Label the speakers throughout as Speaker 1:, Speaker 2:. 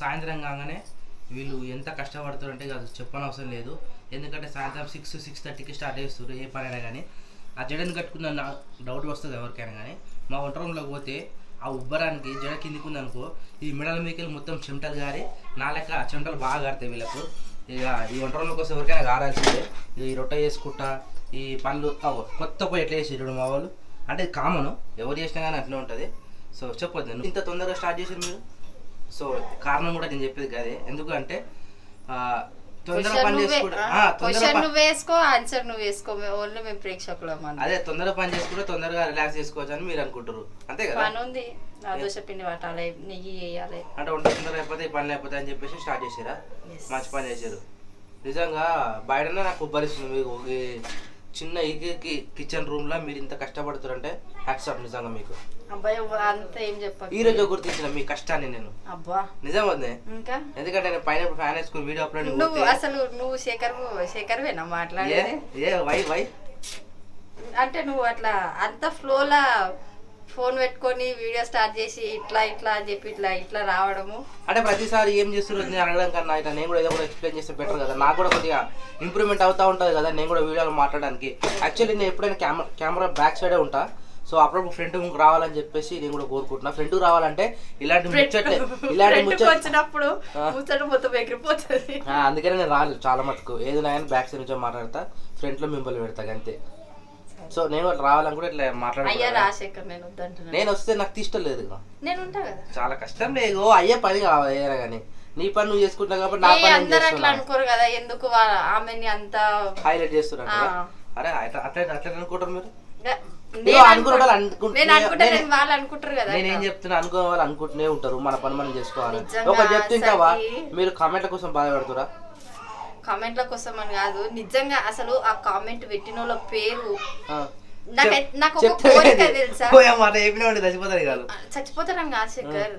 Speaker 1: సాయంత్రం కాగానే వీళ్ళు ఎంత కష్టపడుతారంటే కాదు చెప్పనవసరం లేదు. ఎందుకంటే సాయంత్రం 6-6:30కి స్టార్ట్ చేస్తారు ఏ పనైనా కానీ. ఆ జడని కట్టుకున్న డౌట్ వస్తుంది ఎవరికైనా కానీ. మా వంట రూమ్లోకి పోతే ఆ ఉబ్బరానికి జడ కిందికి ఉందనుకో ఈ మెడల మీకెళ్ళి మొత్తం చెమటలు గారి నా లెక్క చెమటలు బాగా గారుతాయి వీళ్ళకు. ఇక ఈ వంట రూమ్లోకి వస్తే ఎవరికైనా గారాల్సిందే. ఈ రొట్టె చేసుకుంటా ఈ పనులు కొత్త పోయి ఎట్లా చేసి మా వాళ్ళు అంటే కామను ఎవరు చేసినా కానీ అట్లా ఉంటుంది. సో చెప్పొద్దు నేను ఇంత తొందరగా స్టార్ట్ చేసారు మీరు. సో కారణం కూడా నేను చెప్పేది కదే. ఎందుకంటే తొందర పని చేసుకుంటే అదే తొందర పని చేసుకుంటే తొందరగా రిలాక్స్ చేసుకోవచ్చు అని మీరు అనుకుంటారు అంతే కదా. అంటే వంట తొందర అయిపోతే ఈ పని లేకపోతే అని చెప్పేసి స్టార్ట్ చేసారా. మంచి పని చేశారు నిజంగా. బయటనే నాకు ఉబ్బరిస్తుంది మీకు చిన్న ఈకి కిచెన్ రూమ్ లో మీరు ఇంత కష్టపడుతారంటే హ్యాట్స్ ఆఫ్ నిజంగా మీకు. ఈ రోజు గుర్తించిన మీ కష్టాన్ని నేను నిజం వద్దే. ఎందుకంటే నేను పైన ఫ్యాన్ వేసుకుని వీడియో అప్లోడ్
Speaker 2: అసలు నువ్వు శేఖర్వేనా మాట్లాడేది అంటే నువ్వు అట్లా అంత ఫ్లోలా ఫోన్ పెట్టుకొని వీడియో స్టార్ట్ చేసి ఇట్లా ఇట్లా అని చెప్పి ఇట్లా ఇట్లా రావడము
Speaker 1: అంటే ప్రతిసారి ఏం చేస్తున్నారు నేను అడగడం కన్నా ఇట్లా నేను కూడా ఏదో కూడా ఎక్స్ప్లెయిన్ చేస్తే బెటర్ కదా. నాకు కూడా కొద్దిగా ఇంప్రూవ్మెంట్ అవుతూ ఉంటుంది కదా నేను కూడా వీడియోలో మాట్లాడడానికి. యాక్చువల్లీ నేను ఎప్పుడైనా కెమెరా బ్యాక్ సైడే ఉంటా. సో అప్పుడప్పుడు ఫ్రంట్ రావాలని చెప్పేసి నేను కూడా కోరుకుంటున్నా. ఫ్రంట్ రావాలంటే ఇలాంటి ముచ్చట్లే
Speaker 2: వచ్చినప్పుడు మొత్తం ఎగిరిపోతుంది.
Speaker 1: అందుకనే నేను రాలేదు చాలా మటుకు. ఏదైనా కానీ బ్యాక్ సైడ్ నుంచో మాట్లాడతా, ఫ్రంట్ లో మింబల్ పెడతా అంతే. సో నేను రావాలని కూడా ఇట్లా మాట్లాడాలి. నేను వస్తే నాకు తీష్టలేదు చాలా కష్టం లేదు. అయ్యే పని కావాలి కానీ నీ పని నువ్వు చేసుకుంటావు కాబట్టి నా పని
Speaker 2: అనుకోరు కదా. ఎందుకు ఆమెని అంత
Speaker 1: హైలైట్ చేస్తున్నారు. అరే అట్లా అట్లా అనుకుంటారు మీరు. నేనేం చెప్తున్నా అనుకునే వాళ్ళు అనుకుంటూనే ఉంటారు. మన పని మనం చేసుకోవాలి. ఒకటి చెప్తుంటావా మీరు కామెంట్ల కోసం బాధపడుతురా.
Speaker 2: కామెంట్ల కోసం అని కాదు నిజంగా. అసలు ఆ కామెంట్ పెట్టిన వాళ్ళ పేరు చచ్చిపోతారని కాదు శేఖర్.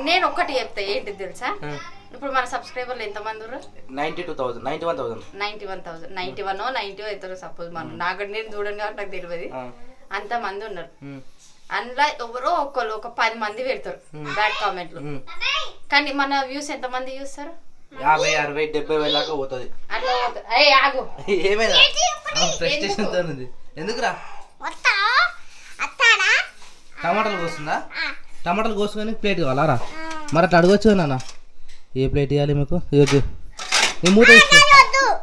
Speaker 2: నేను ఒక్కటి చెప్తా ఏంటి తెలుసా. ఇప్పుడు మన సబ్స్క్రైబర్లు ఎంత మంది 91,090 అవుతారు సపోజ్. మనం నాకు నేను చూడండి కాబట్టి నాకు తెలియదు అంత మంది ఉన్నారు. అందులో ఎవరో ఒక 10 మంది పెడతారు బ్యాడ్ కామెంట్లు. కానీ మన వ్యూస్ ఎంత మంది చూస్తారు
Speaker 1: 50,000-60,000 దాకా పోతుంది. ఏమైనా ఎందుకురా టమాటాలు కోస్తుందా. టమాటాలు కోసుకొని ప్లేట్ కావాలా మరి అట్లా అడగచ్చు నాన్న. ఏ ప్లేట్ ఇవ్వాలి మీకు. మూత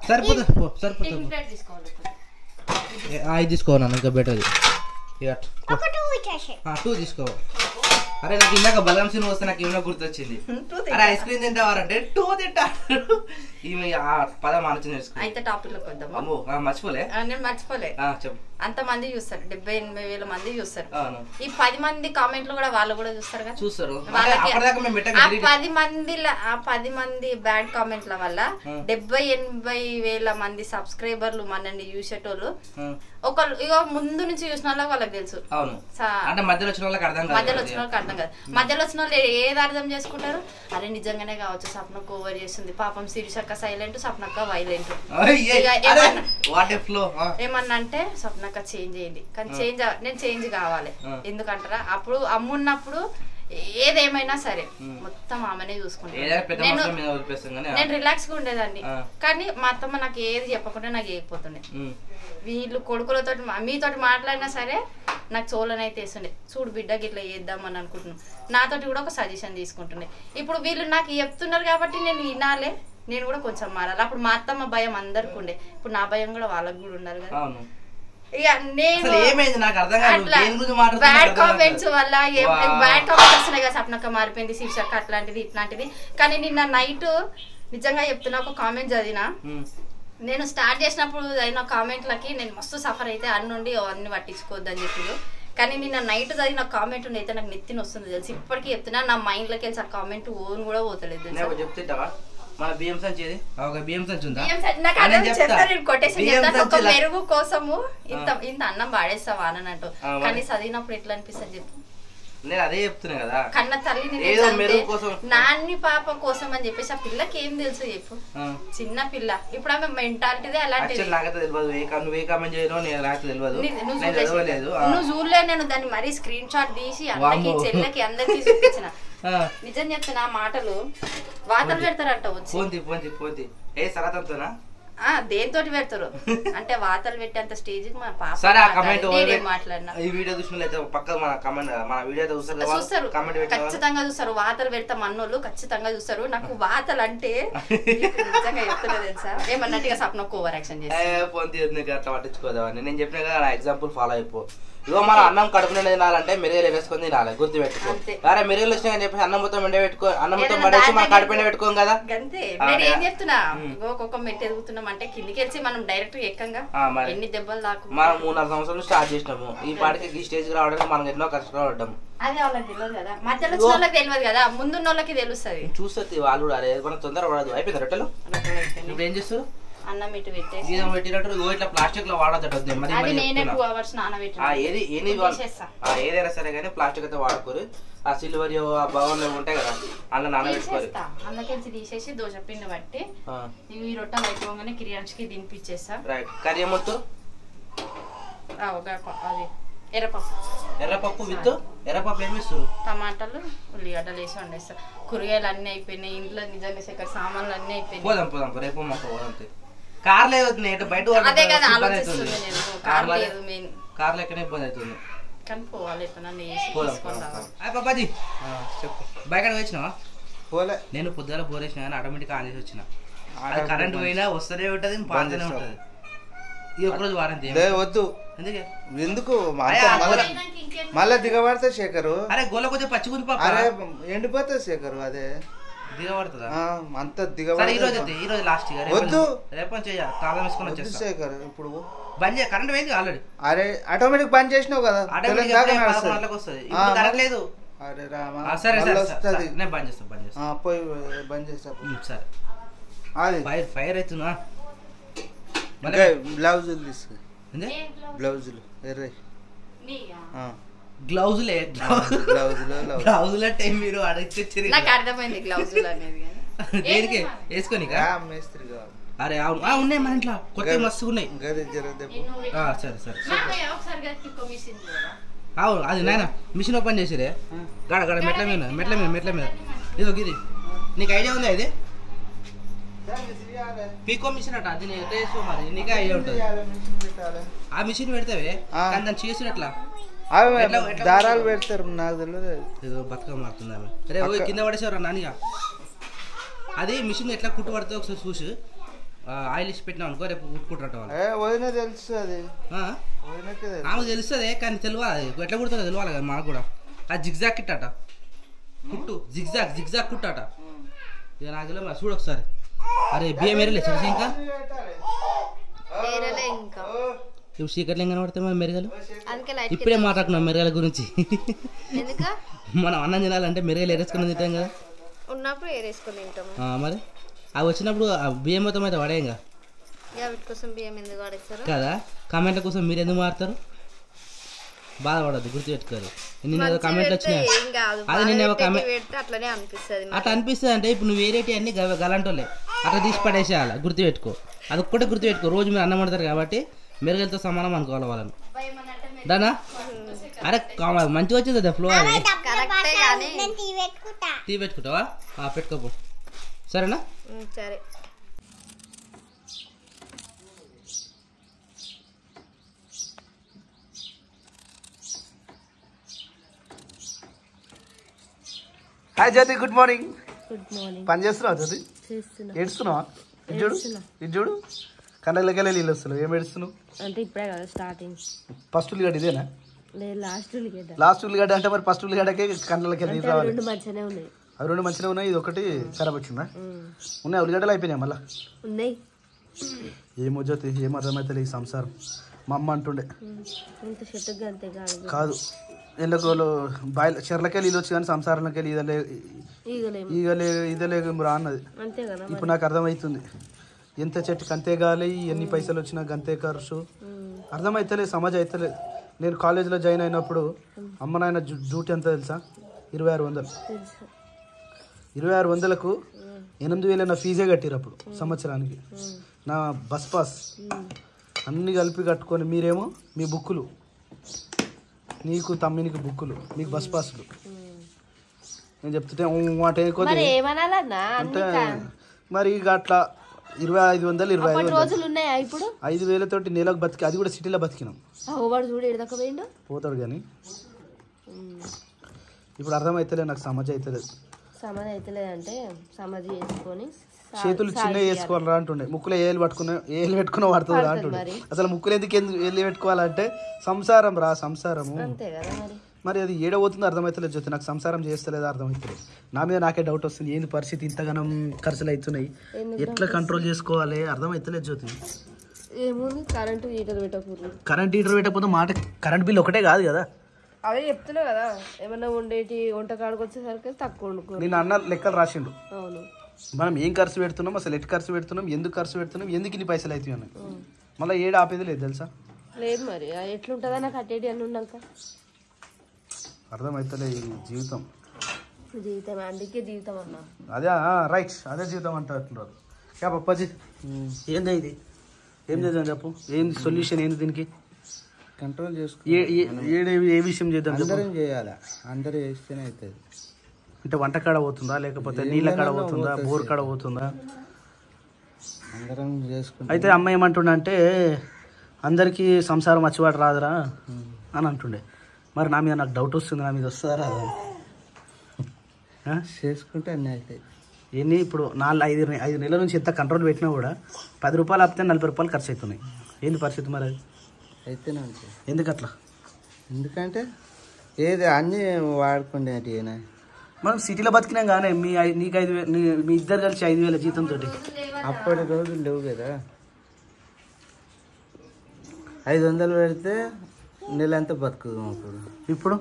Speaker 1: సరిపోతుంది ఇది తీసుకోవాలి ఇంకా బెటర్. 2 తీసుకోవాలి. అరే నాకు ఇందాక బలం సినిమా వస్తే నాకు ఏమైనా గుర్తొచ్చింది. అరే ఐస్ క్రీమ్ తింటావారంటే 2 తింటారు. ఈమె పదం ఆలోచన
Speaker 2: అయితే టాపిక్ లోకి వద్దాం.
Speaker 1: మర్చిపోలే
Speaker 2: నేను మర్చిపోలే.
Speaker 1: చెప్పు.
Speaker 2: అంత మంది చూస్తారు 70,000-80,000 మంది చూస్తారు. ఈ 10 మంది కామెంట్లు కూడా వాళ్ళు కూడా చూస్తారు కదా.
Speaker 1: చూస్తారు.
Speaker 2: ఆ 10 మంది బ్యాడ్ కామెంట్ల వల్ల 70,000-80,000 మంది సబ్స్క్రైబర్లు మనల్ని చూసేటోళ్ళు ఒకళ్ళు ఇగో ముందు నుంచి చూసిన వాళ్ళకి తెలుసు. మధ్యలో వచ్చిన వాళ్ళకి అర్థం కాదు. మధ్యలో వచ్చిన వాళ్ళు ఏది అర్థం చేసుకుంటారు. అరే నిజంగానే కావచ్చు సప్నక్క ఓవర్ చేస్తుంది పాపం. శిరీషక్క సైలెంట్, సప్నక్క వైలెంట్. ఏమన్నా అంటే సప్నక్క చేంజ్ అయ్యింది కానీ నేను చేంజ్ కావాలి ఎందుకంటారా. అప్పుడు అమ్మున్నప్పుడు ఏదేమైనా సరే మొత్తం ఆమెనే చూసుకుంటాను. నేను రిలాక్స్ గా ఉండేదాన్ని. కానీ మా అత్తమ్మ నాకు ఏది చెప్పకుండా నాకు ఏగిపోతుండే. వీళ్ళు కొడుకులతో మీతోటి మాట్లాడినా సరే నాకు చోలనైతే వేస్తుండే. చూడు బిడ్డకి ఇట్లా చేద్దామని అనుకుంటున్నాను. నాతోటి కూడా ఒక సజెషన్ తీసుకుంటుండే. ఇప్పుడు వీళ్ళు నాకు చెప్తున్నారు కాబట్టి నేను వినాలే, నేను కూడా కొంచెం మారాలి. అప్పుడు మా అత్తమ్మ భయం అందరికి ఉండే, ఇప్పుడు నా భయం కూడా వాళ్ళకి కూడా ఉండాలి కదా. ఇక నేను బ్యాడ్ కామెంట్స్ వల్ల బ్యాడ్ కామెంట్స్ వస్తున్నాయి కదా. సప్నక్క మారిపోయింది, శీర్షక్క అట్లాంటిది ఇట్లాంటిది. కానీ నిన్న నైట్ నిజంగా చెప్తున్నా ఒక కామెంట్ చదివినా. నేను స్టార్ట్ చేసినప్పుడు చదివిన కామెంట్లకి నేను మస్తు సఫర్ అయితే అన్నుండి అన్ని పట్టించుకోవద్దని చెప్పి. కానీ నిన్న నైట్ చదివిన కామెంట్ అయితే నాకు నెత్తిని వస్తుంది తెలుసు. ఇప్పటికీ చెప్తున్నా నా మైండ్ లోకి వెళ్ళి ఆ కామెంట్ ఓన్ కూడా పోతలేదు తెలుసు.
Speaker 1: మన బియ్యం సంచి బియ్యం సంచి ఉందా
Speaker 2: ఒక మెరుగు కోసము ఇంత అన్నం పాడేస్తావా అని అంటూ. కానీ చదివినప్పుడు ఎట్లా అనిపిస్తుంది చెప్పు.
Speaker 1: నేను అదే చెప్తున్నా కదా
Speaker 2: కన్న తల్లిని నాన్ని పాప కోసం అని చెప్పేసి. ఆ పిల్లకి ఏం తెలుసు చెప్పు, చిన్న పిల్ల. ఇప్పుడు ఆమె మెంటాలిటీదే అలాంటిది. నువ్వు చూడలే. నేను దాన్ని మరీ స్క్రీన్ షాట్ తీసి అన్నకి చెల్లెకి అందరికి చూపించిన. నిజం చెప్తున్నా మాటలు వాతలు పెడతారంట వచ్చి
Speaker 1: పోంది ఏ సరతంతోనా
Speaker 2: దేంతో పెడతారు అంటే వాతలు పెట్టేంత స్టేజ్ కి మన పాప
Speaker 1: సరే ఆ కమెంట్
Speaker 2: మాట్లాడినా
Speaker 1: ఈ వీడియో చూసినట్లయితే పక్కన మన కమెంట్ మన వీడియో
Speaker 2: చూస్తారు ఖచ్చితంగా చూస్తారు వాతలు పెడతా మన్నోళ్ళు ఖచ్చితంగా చూస్తారు నాకు వాతలు అంటే నిజంగా చెప్తున్నా తెలుసా ఏమన్నట్టుగా సప్నకు ఓవర్ యాక్షన్ చేసి
Speaker 1: అట్లా పట్టించుకోదామని నేను చెప్పిన కదా నా ఎగ్జాంపుల్ ఫాలో అయిపో ఇగో మన అన్నం కడుపు నిండా తినాలంటే మిరియాలు వేసుకొని తినాలి గుర్తు పెట్టుకో అరే మిరియాలు వచ్చినాయని చెప్పేసి అన్నం మొత్తం ఎండ పెట్టుకో అన్నం మొత్తం పడేసి మన కడుపు ఎండ పెట్టుకోం కదా
Speaker 2: అంతే నేను ఏం చెప్తున్నా ఒక్కొక్క మెట్టు ఎదుగుతున్నాం అంటే కిందికి వెళ్ళి మనం డైరెక్ట్ ఎక్కంగా ఎన్ని దెబ్బలు దాకు
Speaker 1: మనం 3-4 సంవత్సరాలు స్టార్ట్ చేసినాము ఈ పాటికి ఈ స్టేజ్ కి రావడానికి మనం ఎన్నో కష్టపడ్డాము
Speaker 2: అదే వాళ్ళకి తెలియదు కదా మధ్యలో వచ్చిన వాళ్ళకి తెలియదు కదా ముందున్న వాళ్ళకి తెలుస్తుంది
Speaker 1: చూస్తుంది వాళ్ళు కూడా అరే మనం తొందర పడదు అయిపోయింది రొట్టెలు ఇప్పుడు ఏం చేస్తారు
Speaker 2: అన్నం ఇటు పెట్టేసి
Speaker 1: పెట్టినట్టు ఇట్లా ప్లాస్టిక్ లో వాడదట
Speaker 2: నేనే 2 hours నానబెట్టినా
Speaker 1: ఏదైనా సరే కానీ ప్లాస్టిక్ అయితే వాడుకోరు ఆ సిల్వర్ ఆ బౌల్ ఉంటాయి కదా అన్న నానబెట్టుకోరు
Speaker 2: అందుకెళ్ళి తీసేసి దోశ పిండి బట్టి ఈ రొట్టెలు అయిపోగానే కిరియాన్స్కి దింపిచ్చేస్తా
Speaker 1: రైట్ కర్రీ ఏమొద్దు
Speaker 2: అది ఎర్రపప్పు
Speaker 1: ఎర్రపప్పు ఏమి ఇస్తారు
Speaker 2: టమాటాలు ఉల్లిగడ్డలు వేసి వండేస్తా కూరగాయలు అన్ని అయిపోయినాయి ఇంట్లో నిజంగా ఇక్కడ సామాన్లు అన్ని అయిపోయినాయి
Speaker 1: పోదాం రేపు మాకు పోదాం కార్ లేదు బయట
Speaker 2: అదే కదా ఆలోచిస్తుంది నేను కార్ లేదు మెయిన్
Speaker 1: కార్ లెక్కనే ఇబ్బంది అవుతుంది
Speaker 2: కానీ పోవాలి
Speaker 1: పాపాజీ చెప్పు బయట వచ్చినావా పోలే నేను పొద్దున బోరేసిన కానీ ఆటోమేటిక్ ఆన్ చేసి వచ్చిన అది కరెంట్ పోయినా వస్తూనే ఉంటుంది పాడుతూనే ఉంటుంది ఈ ఒక్కరోజు వారంతి
Speaker 3: వద్దు ఎందుకు మళ్ళా దిగబడతా శేఖరు
Speaker 1: అరే గోల కొంచెం పచ్చిగుంది
Speaker 3: అరే ఎండిపోతా శేఖరు అదే
Speaker 1: దిగబడుతుందా
Speaker 3: అంత దిగబడి
Speaker 1: ఈ రోజు లాస్ట్
Speaker 3: వద్దు
Speaker 1: రేపు తాళం వేసుకొని వచ్చేస్తా
Speaker 3: శేఖర్ ఇప్పుడు
Speaker 1: బంద్ చేయ కరెంట్ పోయింది ఆల్రెడీ
Speaker 3: అరే ఆటోమేటిక్ బంద్ చేసినావు కదా
Speaker 1: వస్తుంది కరెంట్ లేదు
Speaker 3: అరే రామా
Speaker 1: సరే నేను బంద్ చేస్తా
Speaker 3: పోయి బంద్ చేస్తా
Speaker 1: సరే
Speaker 3: అది
Speaker 1: ఫైర్ అవుతున్నా
Speaker 3: బ్లౌజులు తీసుకో బ్లౌజులు ఎర్ర
Speaker 1: గ్లౌజులే గ్లౌజులు అంటే మీరు అడిగి
Speaker 2: నాకు అర్థమైంది గ్లౌజులు అనేది
Speaker 1: దేనికి వేసుకోని అరే ఉన్నాయి మన ఇంట్లో కొత్త మస్తు ఉన్నాయి సరే అవును అది నాయన మిషన్ ఓపెన్ చేసిరే గడ మెట్ల మీద ఇదో ఇది నీకు ఐడియా ఉందా ఇది పీకో మిషన్ అట అది మరి నీకే ఐడియా ఉంటుంది ఆ మిషన్ పెడతావే కానీ దాన్ని చేసినట్లా
Speaker 3: దారాలు పెడతారు నాకు తెలియదు
Speaker 1: ఏదో బతుకమ్మ మారుతుంది ఆమె రే కింద పడేసేవారు నానిగా అది మిషన్ ఎట్లా కుట్టు పడితే ఒకసారి చూసి ఆయిల్ ఇచ్చి పెట్టినాం అనుకో రేపు కుట్టుకుంటారట
Speaker 3: వాళ్ళు తెలుసు అది
Speaker 1: ఆమెకు తెలుస్తుంది కానీ తెలియాలి ఎట్లా కుడుతుందో తెలియాలి కదా మాకు కూడా అది జిగ్జాగ్ కిట్టట కుట్టు జిగ్జాగ్ కుట్టట ఇక నాకు చూడు ఒకసారి అరే బియ్యం ఏరలే చిన్న ఇంకా ఇప్పుడు చీకట్లు ఏం కనబడతాయి మన మెరగలు ఇప్పుడే మాట్లాడుకున్నాం మెరగల గురించి మనం అన్నం తినాలంటే మెరగలు ఏరేసుకుని తింటాం కదా
Speaker 2: ఉన్నప్పుడు ఏరేసుకుని తింటాము
Speaker 1: మరి అవి వచ్చినప్పుడు బియ్యం మొత్తం అయితే పడేయంగా కదా కామెంట్ల కోసం మీరు ఎందుకు మారుతారు బాధపడద్దు గుర్తుపెట్టుకోరు నేను ఏదో కామెంట్లు వచ్చినాయి అది నేను అట్లా అనిపిస్తుంది అంటే ఇప్పుడు నువ్వు వేరేటి అన్ని గలంటోలే అట్లా తీసి పడేసేయాలి గుర్తుపెట్టుకో అది ఒక్కటే గుర్తుపెట్టుకో రోజు మీరు అన్నం పడతారు కాబట్టి మెరుగలతో సమానం అనుకోవాలి వాళ్ళని దానా అరే మంచిగా వచ్చింది అదే ఫ్లో అది టీ పెట్టుకుంటావా పెట్టుకోపో సరేనా
Speaker 2: సరే
Speaker 3: హాయ్ జ్యోతి గుడ్ మార్నింగ్ పని చేస్తున్నావా జ్యోతి ఏడుస్తున్నావా ఇది చూడు కండలకి వెళ్ళి నీళ్ళు వస్తున్నావు ఏం ఏడుస్తున్నావు
Speaker 2: అంటే ఇప్పుడే కదా స్టార్టింగ్
Speaker 3: ఫస్ట్ ఉల్లిగడ్డ ఇదేనా
Speaker 2: లాస్ట్
Speaker 3: ఉల్లిగడ్డ అంటే మరి ఫస్ట్ ఉల్లిగడ్డకి కండలకి నీళ్ళు రావాలి
Speaker 2: రెండు మంచిగానే ఉన్నాయి
Speaker 3: అవి రెండు మంచిగా ఉన్నాయి ఇది ఒకటి ఖరాబ్ వచ్చిందా ఉన్నాయి ఉల్లిగడ్డలు అయిపోయినాయి మళ్ళీ
Speaker 2: ఉన్నాయి
Speaker 3: ఏమో జ్యోతి ఏం అర్థమవుతుంది ఈ సంసారం మా అమ్మ అంటుండే కాదు ఎల్లగోలు బాయిల చెర్లకే నీళ్ళు వచ్చి కానీ సంసారంలోకి ఈగలేగు రా అన్నది ఇప్పుడు నాకు అర్థమవుతుంది ఎంత చెట్టుకి అంతే గాలి ఎన్ని పైసలు వచ్చినా గంతే ఖర్చు అర్థమవుతలేదు సమాజం అవుతలేదు నేను కాలేజీలో జాయిన్ అయినప్పుడు అమ్మ నాయన డ్యూటీ ఎంత తెలుసా 2600 2600కు 8000 నా ఫీజే కట్టిరు అప్పుడు సంవత్సరానికి నా బస్ పాస్ అన్నీ కలిపి కట్టుకొని మీరేమో మీ బుక్కులు నీకు తమ్మినికి బుక్కులు మీకు బస్ పాసులు నేను చెప్తుంటే మాట
Speaker 4: మరి ఏమనాలన్నా
Speaker 3: అంటే మరి ఇక అట్లా 2500 25
Speaker 4: రోజులు ఉన్నాయా ఇప్పుడు
Speaker 3: 5000 తోటి నెలకు బతికి, అది కూడా సిటీలో బతికినాం.
Speaker 4: వాడు చూడు ఎడదాకా పోయిండు
Speaker 3: పోతాడు కానీ ఇప్పుడు అర్థమైతలేదు నాకు, సమాజ్ అవుతలేదు.
Speaker 4: సమాధి అవుతలేదంటే సమాధి చేసుకొని
Speaker 3: చేతులు చిన్న వేసుకోవాలరా అంటుండే, ముక్కులో ఏళ్ళు పెట్టుకున్న వాడుతుంది అంటుండే. అసలు ముక్కులు ఎందుకు ఏళ్ళు పెట్టుకోవాలంటే సంసారం రా, సంసారము
Speaker 4: అంతే కదా మరి.
Speaker 3: మరి అది ఏడవుతుందో అర్థమవుతలేదు జ్యోతి, నాకు సంసారం చేస్తలేదు అర్థమవుతలేదు. నా మీద నాకే డౌట్ వస్తుంది, ఏంది పరిస్థితి, ఇంతగానం ఖర్చులు అవుతున్నాయి, ఎట్లా కంట్రోల్ చేసుకోవాలి అర్థమవుతలేదు జ్యోతి.
Speaker 4: ఏముంది కరెంటు హీటర్ పెట్టకూడదు.
Speaker 3: కరెంట్ హీటర్ పెట్టకపోతే మాట కరెంట్ బిల్ ఒకటే కాదు కదా,
Speaker 4: అదే చెప్తున్నావు కదా, ఏమన్నా ఉండేటి వంట కాడికి వచ్చేసరికి తక్కువ వండుకో.
Speaker 3: నేను అన్న లెక్కలు రాసిండు.
Speaker 4: అవును,
Speaker 3: మనం ఏం ఖర్చు పెడుతున్నాం, అసలు ఎటు ఖర్చు పెడుతున్నాం, ఎందుకు ఖర్చు పెడుతున్నాం, ఎందుకు ఇన్ని పైసలు అవుతాయి అన్నాయి. మళ్ళీ ఏడు ఆపేది లేదు తెలుసా.
Speaker 4: లేదు మరి ఎట్లుంటుందా నాకు కట్టేటి అని ఉన్నాక
Speaker 3: అర్థమవుతలే ఈ జీవితం.
Speaker 4: జీవితం అందుకే జీవితం అన్నా.
Speaker 3: అదే రైట్, అదే జీవితం అంటున్నారు. యా పప్పాజీ, ఏంది ఇది, ఏం చేద్దాం చెప్పు, ఏంది సొల్యూషన్ ఏంది దీనికి?
Speaker 5: కంట్రోల్ చేసుకో.
Speaker 3: ఏ విషయం చేద్దాం?
Speaker 5: అందరం చేయాలి, అందరూ చేస్తేనే అవుతుంది.
Speaker 3: అంటే వంట కాడ పోతుందా, లేకపోతే నీళ్ళ కాడ పోతుందా, బోర్ కాడ పోతుందా?
Speaker 5: అందరం చేసుకుంటాం.
Speaker 3: అయితే అమ్మ ఏమంటుండే అంటే అందరికీ సంసారం మచ్చివాడు రాదురా అని అంటుండే. మరి నా మీద నాకు డౌట్ వస్తుంది, నా మీద వస్తుందా రాదా?
Speaker 5: చేసుకుంటే అన్నీ అవుతాయి.
Speaker 3: ఏంటి ఇప్పుడు 5 నెలల నుంచి ఎంత కంట్రోల్ పెట్టినా కూడా 10 రూపాయలు ఆపితే 40 రూపాయలు ఖర్చు అవుతున్నాయి. ఏంది పరిస్థితి మరి అది?
Speaker 5: అయితేనే ఉంటాయి.
Speaker 3: ఎందుకు అట్లా?
Speaker 5: ఎందుకంటే ఏది అన్నీ వాడుకుండేటి.
Speaker 3: మనం సిటీలో బతికినాం కానీ నీకు 5,000, మీ ఇద్దరు కలిసి 5,000 జీతంతో.
Speaker 5: అప్పటి రోజులు లేవు కదా. 500 పెడితే నెల అంతా బతుకుదాం. అప్పుడు
Speaker 3: ఇప్పుడు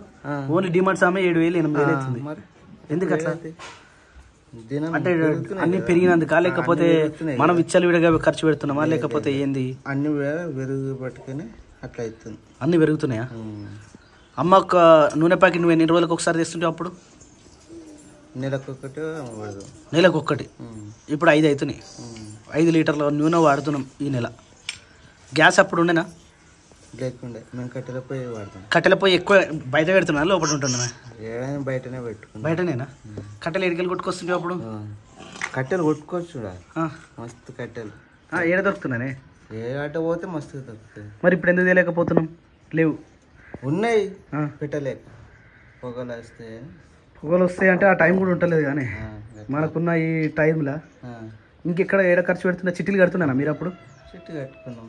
Speaker 3: ఓన్లీ డిమాండ్స్ ఆమె 7,000 8,000 అవుతుంది.
Speaker 5: మరి
Speaker 3: ఎందుకు అట్లా?
Speaker 5: దినం
Speaker 3: అంటే అన్ని పెరిగినందుక, లేకపోతే మనం విచ్చలవిడిగా ఖర్చు పెడుతున్నామా, లేకపోతే ఏంది?
Speaker 5: అన్ని పెరుగు పట్టుకుని అట్లా అవుతుంది.
Speaker 3: అన్ని పెరుగుతున్నాయా? అమ్మ ఒక నూనె ప్యాకెట్ నువ్వు ఎన్ని రోజులకు ఒకసారి తెస్తుంటే అప్పుడు?
Speaker 5: నెలకొకటి వాడదు.
Speaker 3: నెలకొకటి. ఇప్పుడు 5 అవుతున్నాయి. 5 లీటర్ల నూనె వాడుతున్నాం ఈ నెల. గ్యాస్ అప్పుడు ఉండేనా?
Speaker 5: లేకుండే మేము కట్టెల పొయ్యి వాడతాం.
Speaker 3: కట్టెల పొయ్యి ఎక్కువ బయట పెడుతున్నా, లోపల ఉంటున్నా?
Speaker 5: ఏడైనా బయటనే పెట్టుకున్నాం.
Speaker 3: బయటనేనా? కట్టెలు ఎడికెళ్ళి కొట్టుకొస్తుంటే అప్పుడు?
Speaker 5: కట్టెలు కొట్టుకోవచ్చు చూడ, మస్తు కట్టెలు
Speaker 3: ఏడ దొరుకుతున్నానే?
Speaker 5: ఏ ఆట పోతే మస్తు దొరుకుతుంది.
Speaker 3: మరి ఇప్పుడు ఎందుకు తెలియకపోతున్నాం? లేవు,
Speaker 5: ఉన్నాయి పెట్టలేక. పొగలు వస్తే
Speaker 3: పొగలు వస్తాయి అంటే ఆ టైం కూడా ఉంటలేదు కానీ మనకున్న ఈ టైంలో ఇంకెక్కడ ఏడ ఖర్చు పెడుతున్నా? చిట్టీలు కడుతున్నానా మీరు అప్పుడు?
Speaker 5: చిట్టు కట్టుకున్నాం.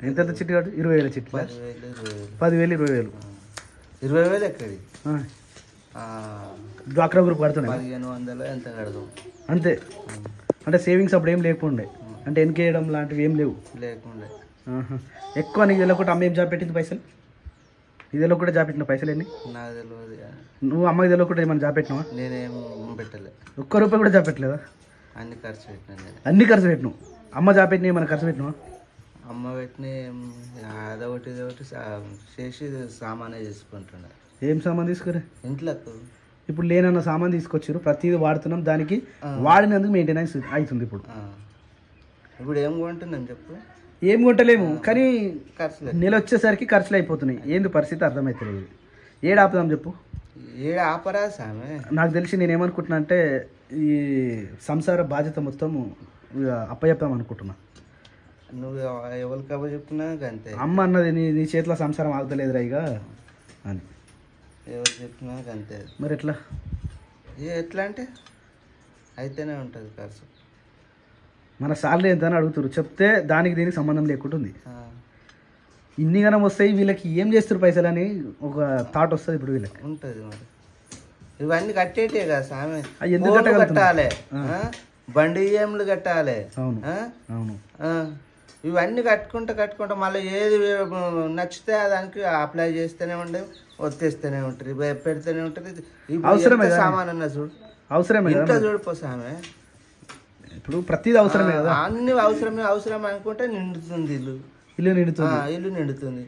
Speaker 3: ఎంత చిట్టి కట్టు? 20,000 చిట్లు. 10,000 20,000.
Speaker 5: 20,000 ఎక్కడి?
Speaker 3: డ్వాక్రా గ్రూప్ కడుతున్నాయి.
Speaker 5: 1500 ఎంత కడదాం
Speaker 3: అంతే. అంటే సేవింగ్స్ అప్పుడు ఏం లేకుండే, అంటే ఎన్కేయడం లాంటివి ఏం లేవు?
Speaker 5: లేకుండే.
Speaker 3: ఎక్కువ నీకు తెలియకుండా అమ్మ ఏం జాబ్ పెట్టింది పైసలు? నీ తెలియ కూడా జాబ్ పెట్టిన పైసలు ఎన్ని?
Speaker 5: నాకు తెలియదు.
Speaker 3: నువ్వు అమ్మకి తెలియకుండా ఏమైనా జాబ్ పెట్టినావా?
Speaker 5: నేనేం పెట్టలే.
Speaker 3: ఒక్క రూపాయి కూడా జాబ్ పెట్టలేదా?
Speaker 5: అన్ని ఖర్చు పెట్టినా.
Speaker 3: అన్ని ఖర్చు పెట్టినావు. అమ్మ జాబ్ పెట్టిన ఏమైనా ఖర్చు పెట్టినావా?
Speaker 5: అమ్మ పెట్టిన అదొకటి ఇదొకటి చేసి సామానే చేసుకుంటున్నా.
Speaker 3: ఏం సామాన్ తీసుకురా?
Speaker 5: ఇంట్లోకి
Speaker 3: ఇప్పుడు లేనన్న సామాన్ తీసుకొచ్చారు, ప్రతిదీ వాడుతున్నాం, దానికి వాడినందుకు మెయింటెనెన్స్ అవుతుంది.
Speaker 5: ఇప్పుడు ఏం కొంటున్నాం చెప్పు?
Speaker 3: ఏం కొంటలేము, కానీ
Speaker 5: ఖర్చులు
Speaker 3: నెల వచ్చేసరికి ఖర్చులు అయిపోతున్నాయి. ఏంది పరిస్థితి అర్థమవుతలేదు. ఏడు ఆపుదాం చెప్పు?
Speaker 5: ఏడు ఆపరా సామె.
Speaker 3: నాకు తెలిసి నేను ఏమనుకుంటున్నా అంటే ఈ సంసార బాధ్యత మొత్తం అప్పచెప్తాం అనుకుంటున్నా.
Speaker 5: నువ్వు ఎవరికి అవ్వ చెప్తున్నా అంతే.
Speaker 3: అమ్మ అన్నది నీ చేతిలో సంసారం ఆగుతలేదురా ఇక అని.
Speaker 5: ఎవరు చెప్తున్నా అంతే.
Speaker 3: మరి ఎట్లా?
Speaker 5: ఎట్లా అంటే అయితేనే ఉంటుంది ఖర్చు.
Speaker 3: మన సార్లు ఎంత అని అడుగుతారు, చెప్తే దానికి దీనికి సంబంధం లేకుండా ఉంది. ఇన్ని గనం వస్తాయి, వీళ్ళకి ఏం చేస్తారు పైసలు అని ఒక థాట్ వస్తుంది ఇప్పుడు వీళ్ళకి.
Speaker 5: ఉంటుంది మరి. ఇవన్నీ కట్టేటే కదా సామె.
Speaker 3: ఎందుకు
Speaker 5: కట్టాలి, బండి ఈఎంలు కట్టాలి.
Speaker 3: అవును అవును.
Speaker 5: ఇవన్నీ కట్టుకుంటా మళ్ళీ ఏది నచ్చితే దానికి అప్లై చేస్తూనే ఉండే, వచ్చేస్తూనే ఉంటుంది, పెడితేనే ఉంటుంది.
Speaker 3: అవసరమే
Speaker 5: సామాన్ అన్న చూడు,
Speaker 3: అవసరమే
Speaker 5: ఇంట్లో చూడిపో సామె.
Speaker 3: ఇప్పుడు ప్రతిదీ అవసరమే కదా.
Speaker 5: అన్ని అవసరమే అనుకుంటే నిండుతుంది ఇల్లు నిండుతుంది.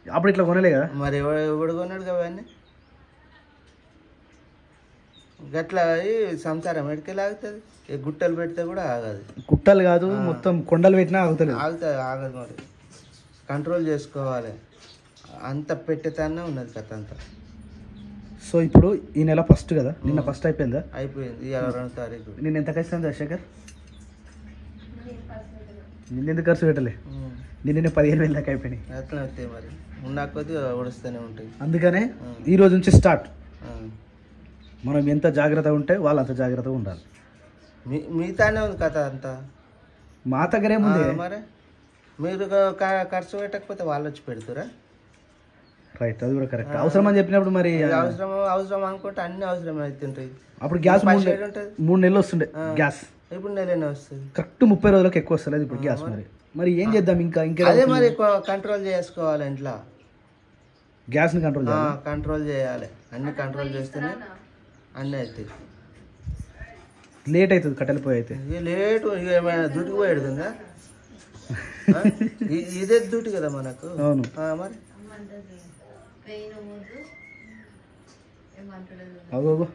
Speaker 3: అప్పుడు ఇట్లా కొనలే కదా
Speaker 5: మరి. ఎవడు కొన్నాడు అవన్నీ? గట్లా సంసారం ఎడికెళ్ళి ఆగుతుంది. గుట్టలు పెడితే కూడా ఆగదు.
Speaker 3: గుట్టలు కాదు, మొత్తం కొండలు పెట్టినా ఆగుతుంది.
Speaker 5: ఆగదు మరి. కంట్రోల్ చేసుకోవాలి. అంత పెట్టేతానే ఉన్నది కథ అంతా.
Speaker 3: సో ఇప్పుడు ఈ నెల ఫస్ట్ కదా, నిన్న ఫస్ట్ అయిపోయిందా?
Speaker 5: అయిపోయింది. ఇవాళ 2వ తారీఖు.
Speaker 3: నేను ఎంత ఖర్చు శేఖర్? నిన్నెందుకు ఖర్చు పెట్టలే? నిన్న 15,000 దాకా అయిపోయినాయి.
Speaker 5: అట్లా అవుతాయి మరి, ఉన్న కొద్ది ఓడిస్తూనే ఉంటాయి.
Speaker 3: అందుకనే ఈ రోజు నుంచి స్టార్ట్. మనం ఎంత జాగ్రత్తగా ఉంటే వాళ్ళు అంత జాగ్రత్తగా ఉండాలి.
Speaker 5: మిగతానే ఉంది కథ అంతా.
Speaker 3: మా దగ్గరే ముందే
Speaker 5: మరి మీరు ఖర్చు పెట్టకపోతే వాళ్ళు వచ్చి పెడతారా?
Speaker 3: రైట్, అది కూడా కరెక్ట్. అవసరం అని చెప్పినప్పుడు మరి
Speaker 5: అవసరం అనుకుంటే అన్ని అవసరం అవుతుంటాయి.
Speaker 3: అప్పుడు గ్యాస్ 3 నెలలు వస్తుండే గ్యాస్,
Speaker 5: ఇప్పుడు నెలనే వస్తుంది.
Speaker 3: కరెక్ట్ 30 రోజులకు ఎక్కువ వస్తుంది ఇప్పుడు గ్యాస్. మరి ఏం చేద్దాం? ఇంకా
Speaker 5: అదే మరి కంట్రోల్ చేసుకోవాలి ఇంట్లో.
Speaker 3: గ్యాస్ని
Speaker 5: కంట్రోల్ చేయాలి. అన్ని కంట్రోల్ చేస్తేనే అన్నీ అవుతాయి.
Speaker 3: లేట్ అవుతుంది కట్టెలు పోయి అయితే.
Speaker 5: లేటు ఏమైనా డ్యూటీకి పోయి పెడుతుందా? ఇదే డ్యూటీ కదా మనకు.
Speaker 3: అవును
Speaker 5: మరి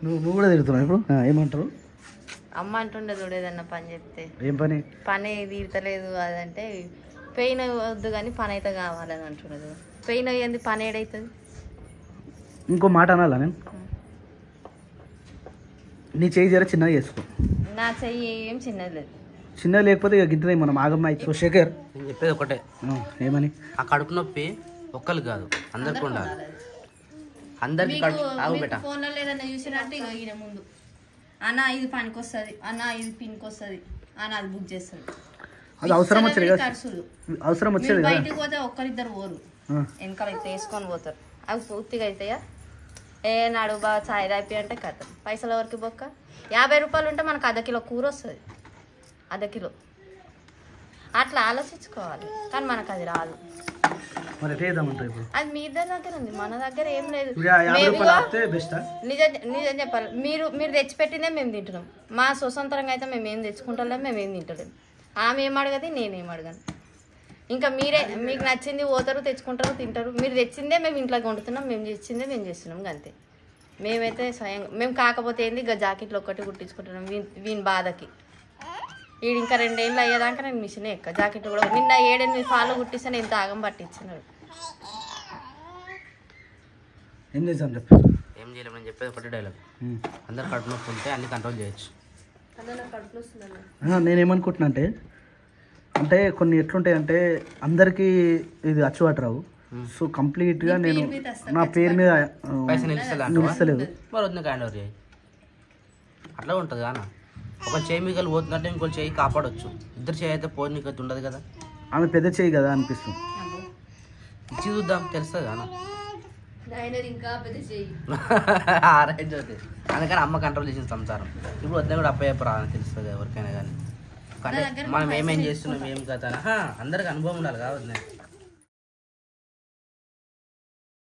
Speaker 3: నువ్వు కూడా తిరుగుతున్నావు ఇప్పుడు. ఏమంటారు?
Speaker 2: అమ్మ అంటుండే చూడు ఏదన్నా పని చెప్తే.
Speaker 3: ఏం పని?
Speaker 2: పని తీరతలేదు అదంటే పెయిన్ వద్దు కానీ పని అయితే కావాలని అంటున్నది. పెయిన్ అయ్యింది పని ఏడవుతుంది.
Speaker 3: ఇంకో మాట అనాలా నేను? నీ చెయ్యి జర చిన్నగా చేసుకో.
Speaker 2: నా చెయ్యి ఏం చిన్నది లేదు.
Speaker 3: చిన్నది లేకపోతే ఇక గింటనే మనం ఆగమ్మ. సో శేఖర్
Speaker 1: నేను చెప్పేది ఒకటే,
Speaker 3: ఏమని?
Speaker 1: ఆ కడుపు నొప్పి ఒక్కరు కాదు అందరికి ఉండాలి. అందరికి
Speaker 2: ఫోన్లో లేదన్నా చూసినట్టు ఇక ఈయన ముందు అన్న ఇది పనికి వస్తుంది, అన్న ఇది పిన్కి వస్తుంది, అన్న అది బుక్ చేస్తుంది.
Speaker 3: అది అవసరం వచ్చేది కదా, అవసరం వచ్చేది.
Speaker 2: బయటకు పోతే ఒక్కరిద్దరు పోరు, వెనకాల అయితే వేసుకొని పోతారు. అవి పూర్తిగా అవుతాయా? నాడు బాగా ఛాయ్ తాపి అంటే కథ పైసల వరకు బొక్క. 50 రూపాయలు ఉంటే మనకు 1/2 కిలో కూర వస్తుంది. 1/2 కిలో అట్లా ఆలోచించుకోవాలి. కానీ మనకు అది రాదు. అది మీ ఇద్దరి దగ్గర ఉంది, మన దగ్గర ఏం లేదు. నిజం చెప్పాలి, మీరు తెచ్చిపెట్టిందే మేము తింటున్నాం. మా స్వతంత్రంగా అయితే మేము ఏం తెచ్చుకుంటలేము, మేము ఏం తింటలేము. ఆమె ఏం అడగది, నేనేం అడగను. ఇంకా మీరే మీకు నచ్చింది పోతారు, తెచ్చుకుంటారు, తింటారు. మీరు తెచ్చిందే మేము ఇంట్లోకి వండుతున్నాం, మేము తెచ్చిందే మేము చేస్తున్నాం అంతే. మేమైతే స్వయంగా మేము కాకపోతే ఏంది ఇక జాకెట్లు ఒక్కటి కుట్టించుకుంటున్నాం వీని బాధకి. వీడు ఇంకా 2 ఏళ్ళు అయ్యేదాకా నేను మిషన్ ఎక్క జాకెట్లు కూడా నిన్న 7-8 ఫాలు కుట్టిస్తే నేను తాగం పట్టించినాడు.
Speaker 3: ఏం చేసాం చెప్పు?
Speaker 1: ఏం చేయలేము. నేను చెప్పేది ఒకటి డైలాగ్, అందరు కడుపు నొప్పి ఉంటే అన్ని కంట్రోల్ చేయొచ్చు.
Speaker 3: నేనేమనుకుంటున్నా అంటే కొన్ని ఎట్లుంటాయి అంటే అందరికీ ఇది అచ్చువాటు రావు. సో కంప్లీట్గా నేను నా పేరు మీద
Speaker 1: పైసలు
Speaker 3: నిలుస్తలేదు.
Speaker 1: మరి వద్దు హ్యాండ్ ఓవర్ చేయి. అట్లా ఉంటుంది కానీ ఒక చేయి మీకలు పోతున్నట్టే ఇంకొక చేయి కాపాడవచ్చు. ఇద్దరు చేయి అయితే పోయి నీకు ఉండదు కదా.
Speaker 3: ఆమె పెద్ద చేయి కదా అనిపిస్తుంది.
Speaker 1: ఇచ్చి చూద్దాం తెలుస్తుంది కానీ రైట్ అవుతుంది. అందుకని అమ్మ కంట్రోల్ చేసిన సంసారం. ఇప్పుడు వద్ద కూడా అప్పయ్యప్పుడు రాదని తెలుస్తుంది ఎవరికైనా కానీ. కానీ మనం ఏమేం చేస్తున్నాం ఏం కదా అందరికి అనుభవం ఉండాలి కావద్దు.